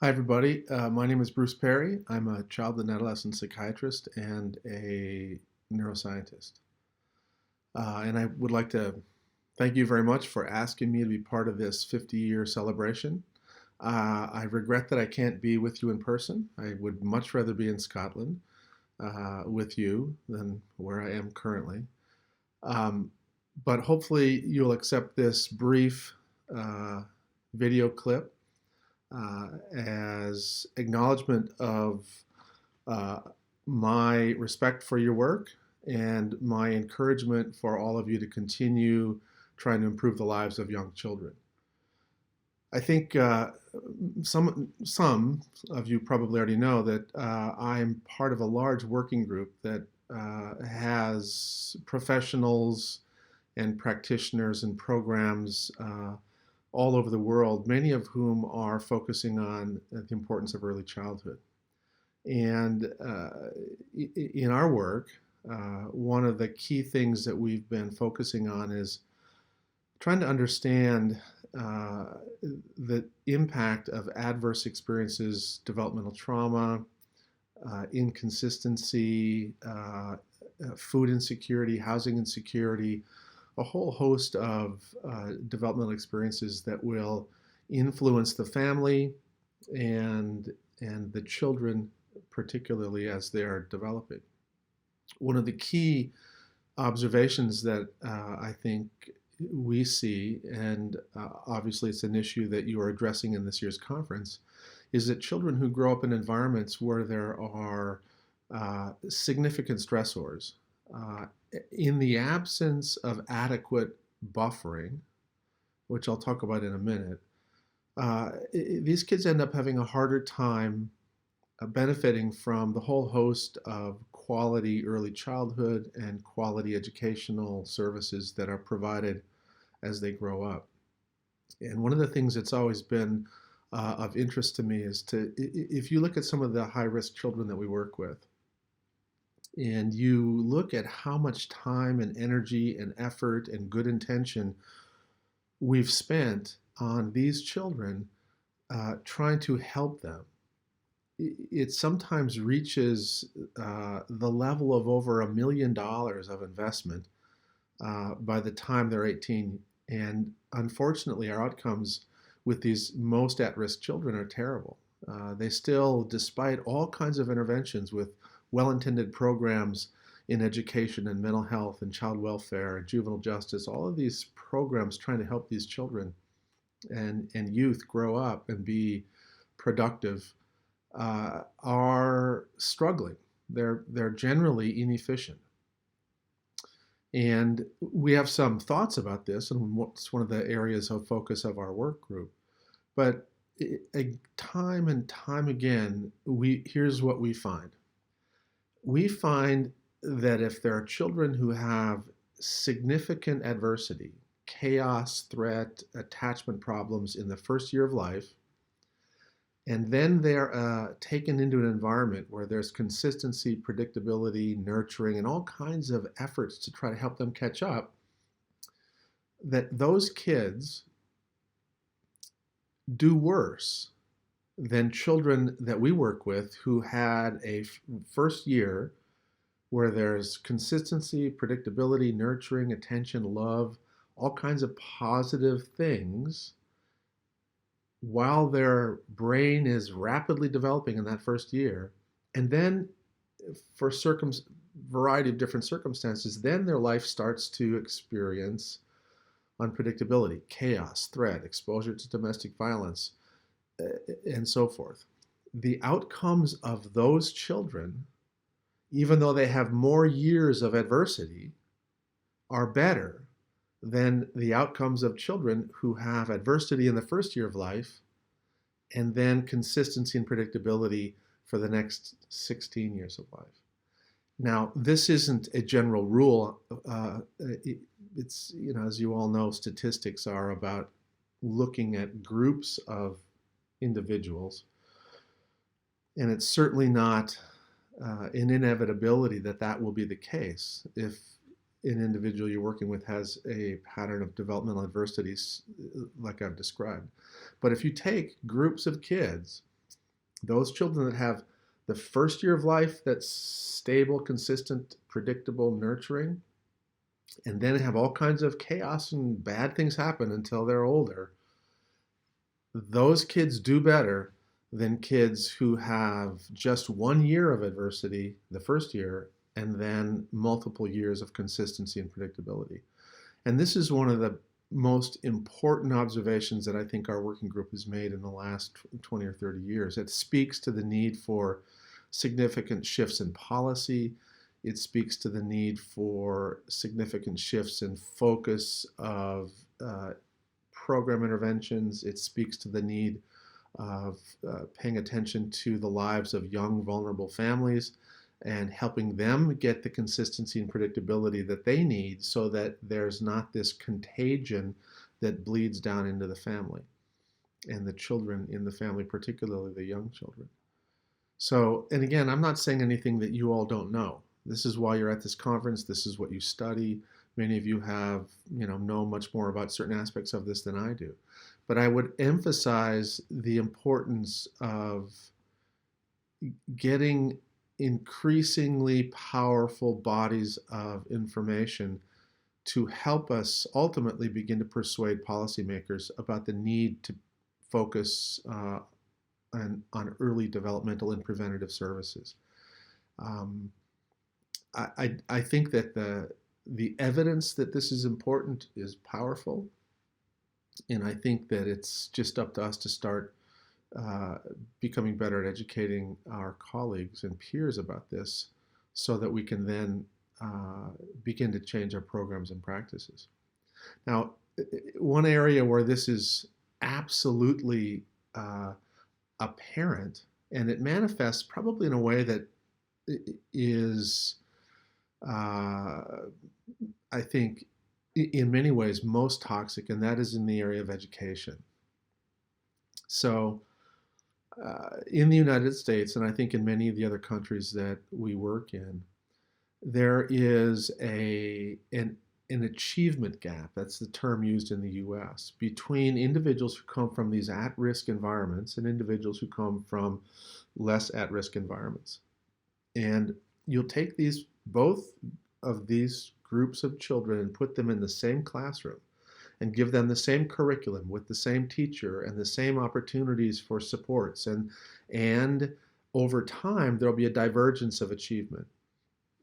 Hi, everybody. My name is Bruce Perry. I'm a child and adolescent psychiatrist and a neuroscientist. And I would like to thank you very much for asking me to be part of this 50-year celebration. I regret that I can't be with you in person. I would much rather be in Scotland with you than where I am currently. Um, but hopefully, you'll accept this brief uh, video clip as acknowledgement of uh, my respect for your work and my encouragement for all of you to continue trying to improve the lives of young children. I think some of you probably already know that I'm part of a large working group that has professionals and practitioners and programs all over the world, many of whom are focusing on the importance of early childhood. And in our work, one of the key things that we've been focusing on is trying to understand the impact of adverse experiences, developmental trauma, inconsistency, food insecurity, housing insecurity, a whole host of developmental experiences that will influence the family and the children, particularly as they are developing. One of the key observations that I think we see, and obviously it's an issue that you are addressing in this year's conference, is that children who grow up in environments where there are significant stressors, uh, in the absence of adequate buffering, which I'll talk about in a minute, these kids end up having a harder time benefiting from the whole host of quality early childhood and quality educational services that are provided as they grow up. And one of the things that's always been of interest to me is if you look at some of the high risk children that we work with, and you look at how much time and energy and effort and good intention we've spent on these children trying to help them, it sometimes reaches the level of over $1 million of investment by the time they're 18. And unfortunately, our outcomes with these most at risk children are terrible. They still, despite all kinds of interventions with well intended programs in education and mental health and child welfare and juvenile justice, all of these programs trying to help these children and youth grow up and be productive are struggling. They're generally inefficient. And we have some thoughts about this, and what's one of the areas of focus of our work group. But time and time again, here's what we find. We find that if there are children who have significant adversity, chaos, threat, attachment problems in the first year of life, and then they're taken into an environment where there's consistency, predictability, nurturing, and all kinds of efforts to try to help them catch up, that those kids do worse than children that we work with who had a first year where there's consistency, predictability, nurturing, attention, love, all kinds of positive things while their brain is rapidly developing in that first year. And then, for variety of different circumstances, then their life starts to experience unpredictability, chaos, threat, exposure to domestic violence, and so forth. The outcomes of those children, even though they have more years of adversity, are better than the outcomes of children who have adversity in the first year of life and then consistency and predictability for the next 16 years of life. Now, this isn't a general rule. It's, as you all know, statistics are about looking at groups of individuals. And it's certainly not an inevitability that that will be the case if an individual you're working with has a pattern of developmental adversities like I've described. But if you take groups of kids Those children that have the first year of life that's stable, consistent, predictable, nurturing, and then have all kinds of chaos and bad things happen until they're older, those kids do better than kids who have just 1 year of adversity the first year and then multiple years of consistency and predictability. And this is one of the most important observations that I think our working group has made in the last 20 or 30 years. It speaks to the need for significant shifts in policy. It speaks to the need for significant shifts in focus of program interventions. It speaks to the need of paying attention to the lives of young, vulnerable families and helping them get the consistency and predictability that they need so that there's not this contagion that bleeds down into the family and the children in the family, particularly the young children. So, and again, I'm not saying anything that you all don't know. This is why you're at this conference. This is what you study. Many of you have, know much more about certain aspects of this than I do. But I would emphasize the importance of getting increasingly powerful bodies of information to help us ultimately begin to persuade policymakers about the need to focus on early developmental and preventative services. I think that the evidence that this is important is powerful, and I think that it's just up to us to start becoming better at educating our colleagues and peers about this so that we can then begin to change our programs and practices. Now, one area where this is absolutely apparent, and it manifests probably in a way that is, I think, in many ways most toxic, and that is in the area of education. So, in the United States, and I think in many of the other countries that we work in, there is an achievement gap, that's the term used in the US, between individuals who come from these at-risk environments and individuals who come from less at-risk environments. And you'll take both of these groups of children and put them in the same classroom and give them the same curriculum with the same teacher and the same opportunities for supports. And over time, there'll be a divergence of achievement.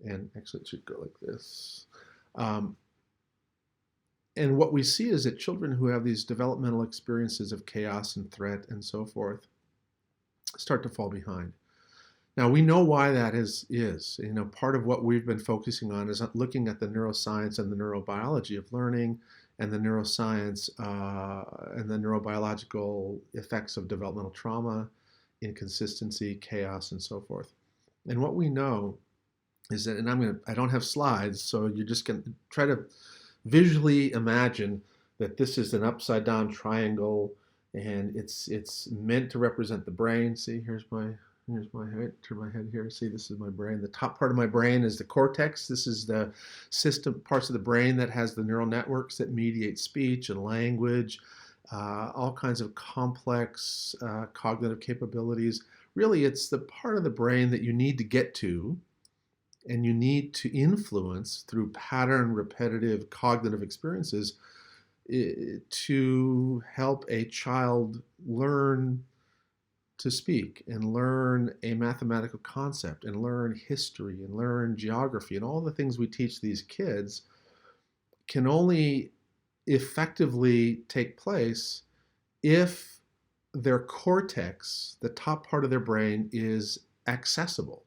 And actually, it should go like this. And what we see is that children who have these developmental experiences of chaos and threat and so forth start to fall behind. Now, we know why that is. Part of what we've been focusing on is looking at the neuroscience and the neurobiology of learning and the neuroscience and the neurobiological effects of developmental trauma, inconsistency, chaos, and so forth. And what we know is that, and I don't have slides, so you're just going to try to visually imagine that this is an upside down triangle and it's meant to represent the brain. See, here's my head, turn my head here. See, this is my brain. The top part of my brain is the cortex. This is the parts of the brain that has the neural networks that mediate speech and language, all kinds of complex cognitive capabilities. Really, it's the part of the brain that you need to get to and you need to influence through pattern, repetitive cognitive experiences to help a child learn to speak and learn a mathematical concept and learn history and learn geography, and all the things we teach these kids can only effectively take place if their cortex, the top part of their brain, is accessible.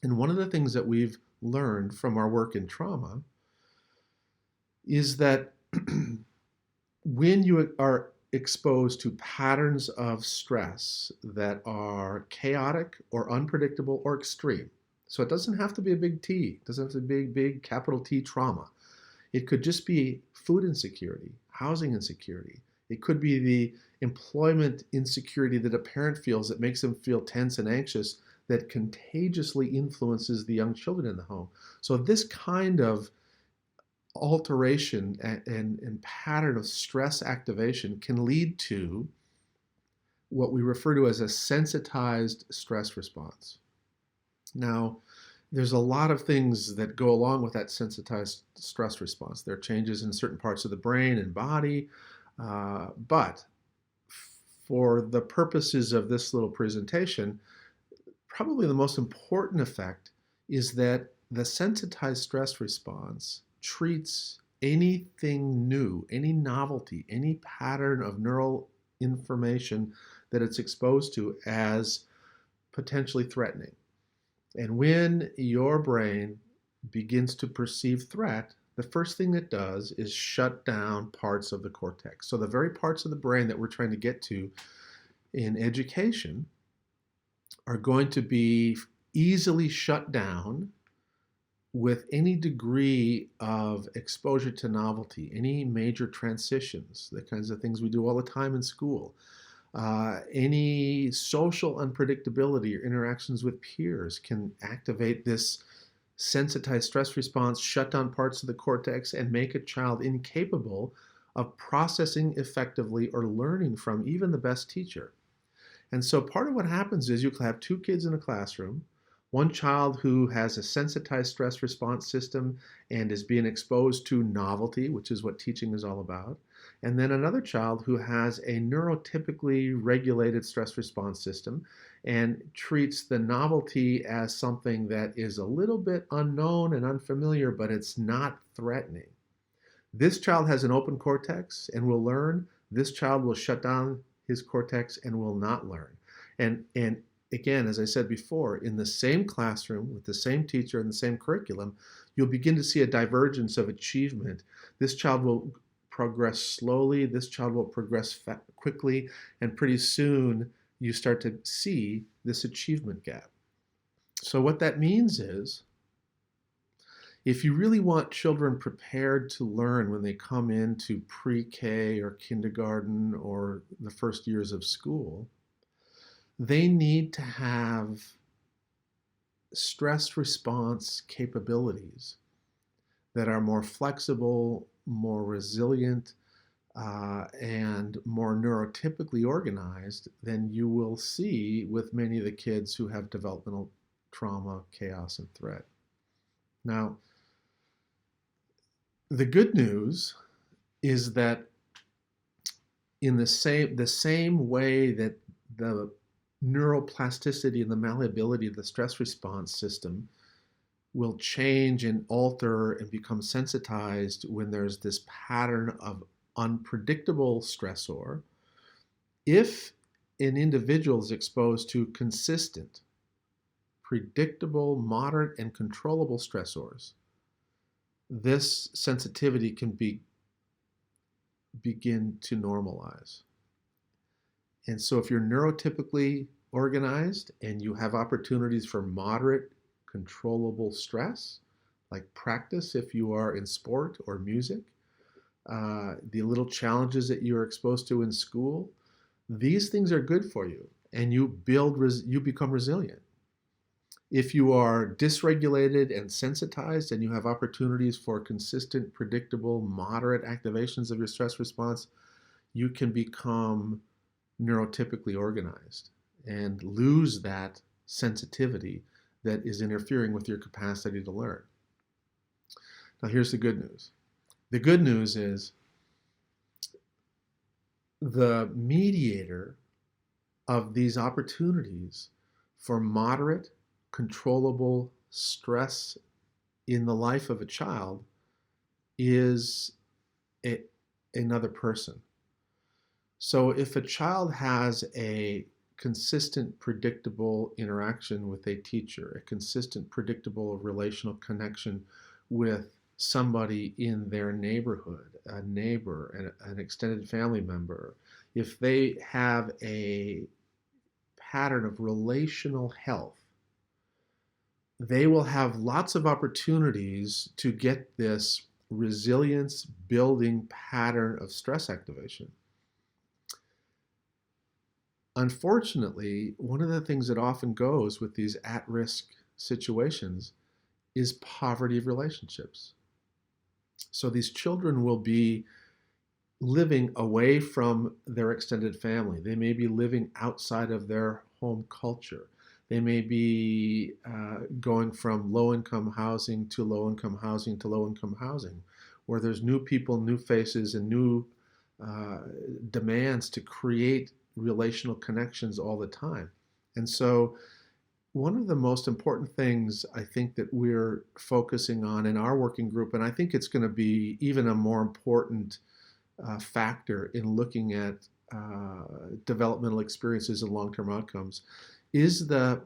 And one of the things that we've learned from our work in trauma is that when you are exposed to patterns of stress that are chaotic or unpredictable or extreme. So it doesn't have to be a big T. It doesn't have to be big capital T trauma. It could just be food insecurity, housing insecurity. It could be the employment insecurity that a parent feels that makes them feel tense and anxious that contagiously influences the young children in the home. So this kind of alteration and pattern of stress activation can lead to what we refer to as a sensitized stress response. Now, there's a lot of things that go along with that sensitized stress response. There are changes in certain parts of the brain and body, but for the purposes of this little presentation, probably the most important effect is that the sensitized stress response treats anything new, any novelty, any pattern of neural information that it's exposed to as potentially threatening. And when your brain begins to perceive threat, the first thing it does is shut down parts of the cortex. So the very parts of the brain that we're trying to get to in education are going to be easily shut down with any degree of exposure to novelty, any major transitions, the kinds of things we do all the time in school, any social unpredictability or interactions with peers can activate this sensitized stress response, shut down parts of the cortex, and make a child incapable of processing effectively or learning from even the best teacher. And so part of what happens is you'll have two kids in a classroom, one child who has a sensitized stress response system and is being exposed to novelty, which is what teaching is all about, and then another child who has a neurotypically regulated stress response system and treats the novelty as something that is a little bit unknown and unfamiliar, but it's not threatening. This child has an open cortex and will learn. This child will shut down his cortex and will not learn. And again, as I said before, in the same classroom with the same teacher and the same curriculum, you'll begin to see a divergence of achievement. This child will progress slowly, this child will progress quickly, and pretty soon you start to see this achievement gap. So what that means is, if you really want children prepared to learn when they come into pre-K or kindergarten or the first years of school, they need to have stress response capabilities that are more flexible, more resilient, and more neurotypically organized than you will see with many of the kids who have developmental trauma, chaos, and threat. Now, the good news is that in the same way that the neuroplasticity and the malleability of the stress response system will change and alter and become sensitized when there's this pattern of unpredictable stressor, if an individual is exposed to consistent, predictable, moderate, and controllable stressors, this sensitivity can begin to normalize. And so if you're neurotypically organized and you have opportunities for moderate, controllable stress, like practice if you are in sport or music, the little challenges that you're exposed to in school, these things are good for you, and you become resilient. If you are dysregulated and sensitized and you have opportunities for consistent, predictable, moderate activations of your stress response, you can become neurotypically organized and lose that sensitivity that is interfering with your capacity to learn. Now, here's the good news. The good news is the mediator of these opportunities for moderate, controllable stress in the life of a child is another person. So if a child has a consistent, predictable interaction with a teacher, a consistent, predictable relational connection with somebody in their neighborhood, a neighbor, an extended family member, if they have a pattern of relational health, they will have lots of opportunities to get this resilience building pattern of stress activation. Unfortunately, one of the things that often goes with these at-risk situations is poverty of relationships. So these children will be living away from their extended family. They may be living outside of their home culture. They may be going from low income housing to low income housing to low income housing, where there's new people, new faces, and new uh, demands to create relational connections all the time. And so, one of the most important things I think that we're focusing on in our working group, and I think it's going to be even a more important factor in looking at developmental experiences and long-term outcomes, is the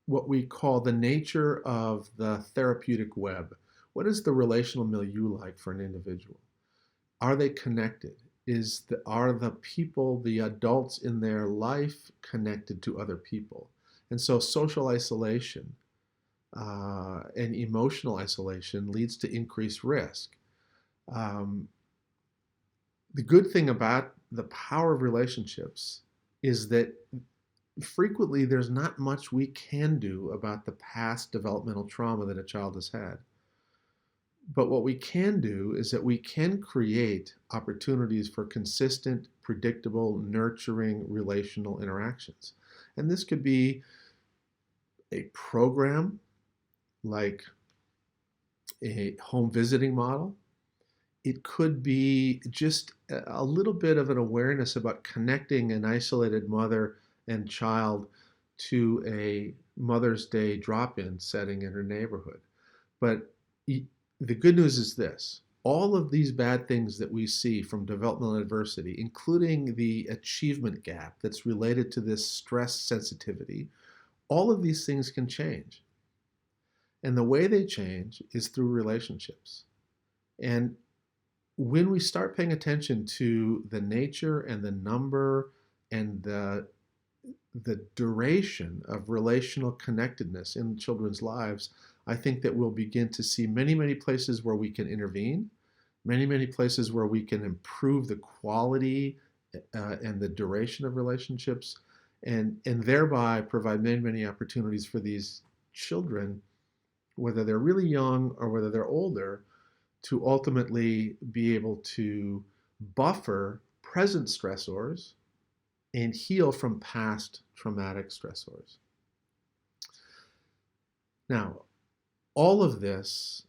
what we call the nature of the therapeutic web. What is the relational milieu like for an individual? Are they connected? Are the people, the adults in their life, connected to other people? And so social isolation and emotional isolation leads to increased risk. Um, the good thing about the power of relationships is that frequently there's not much we can do about the past developmental trauma that a child has had. But what we can do is that we can create opportunities for consistent, predictable, nurturing relational interactions. And this could be a program like a home visiting model. It could be just a little bit of an awareness about connecting an isolated mother and child to a Mother's Day drop-in setting in her neighborhood. But the good news is this: all of these bad things that we see from developmental adversity, including the achievement gap that's related to this stress sensitivity, all of these things can change. And the way they change is through relationships. And when we start paying attention to the nature and the number and the duration of relational connectedness in children's lives, I think that we'll begin to see many, many places where we can intervene, many, many places where we can improve the quality and the duration of relationships, and thereby provide many, many opportunities for these children, whether they're really young or whether they're older, to ultimately be able to buffer present stressors and heal from past traumatic stressors. Now, all of this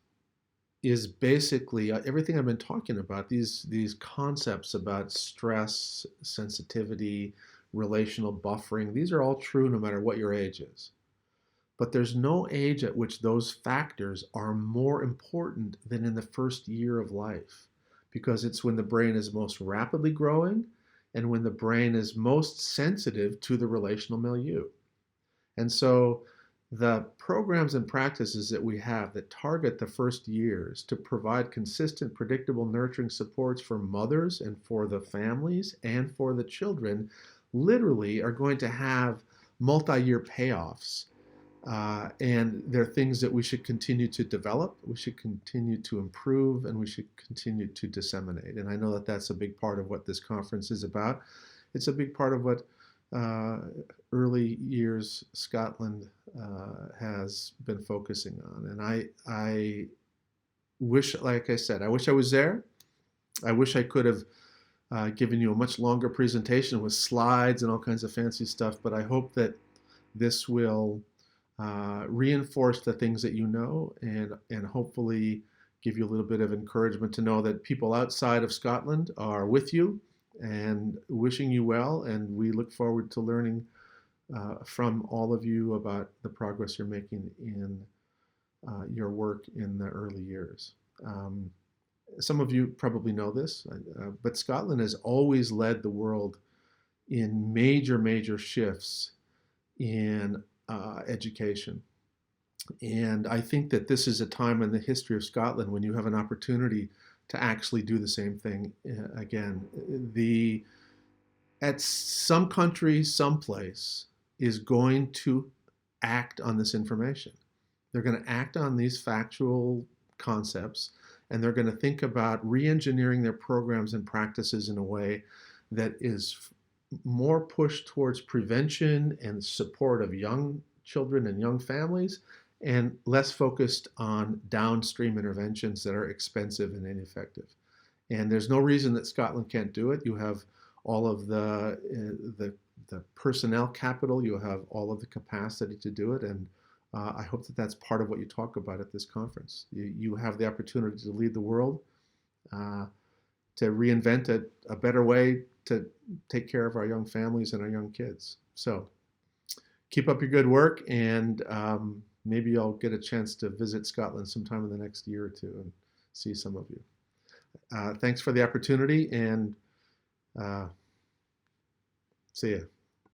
is basically everything I've been talking about, these concepts about stress, sensitivity, relational buffering. These are all true no matter what your age is. But there's no age at which those factors are more important than in the first year of life, because it's when the brain is most rapidly growing and when the brain is most sensitive to the relational milieu. And so the programs and practices that we have that target the first years to provide consistent, predictable, nurturing supports for mothers and for the families and for the children literally are going to have multi-year payoffs. And they're things that we should continue to develop, we should continue to improve, and we should continue to disseminate. And I know that that's a big part of what this conference is about. It's a big part of what Early Years Scotland has been focusing on. And I wish, like I said, I wish I was there. I wish I could have given you a much longer presentation with slides and all kinds of fancy stuff, but I hope that this will reinforce the things that you know, and hopefully give you a little bit of encouragement to know that people outside of Scotland are with you and wishing you well. And we look forward to learning from all of you about the progress you're making in your work in the early years. Some of you probably know this, but Scotland has always led the world in major, major shifts in education. And I think that this is a time in the history of Scotland when you have an opportunity to actually do the same thing again. At some country, someplace is going to act on this information. They're going to act on these factual concepts, and they're going to think about re-engineering their programs and practices in a way that is more pushed towards prevention and support of young children and young families, and less focused on downstream interventions that are expensive and ineffective. And there's no reason that Scotland can't do it. You have all of the personnel capital, you have all of the capacity to do it, and I hope that that's part of what you talk about at this conference. You have the opportunity to lead the world, uh, to reinvent a better way to take care of our young families and our young kids. So keep up your good work, and maybe I'll get a chance to visit Scotland sometime in the next year or two and see some of you. Thanks for the opportunity, and see you.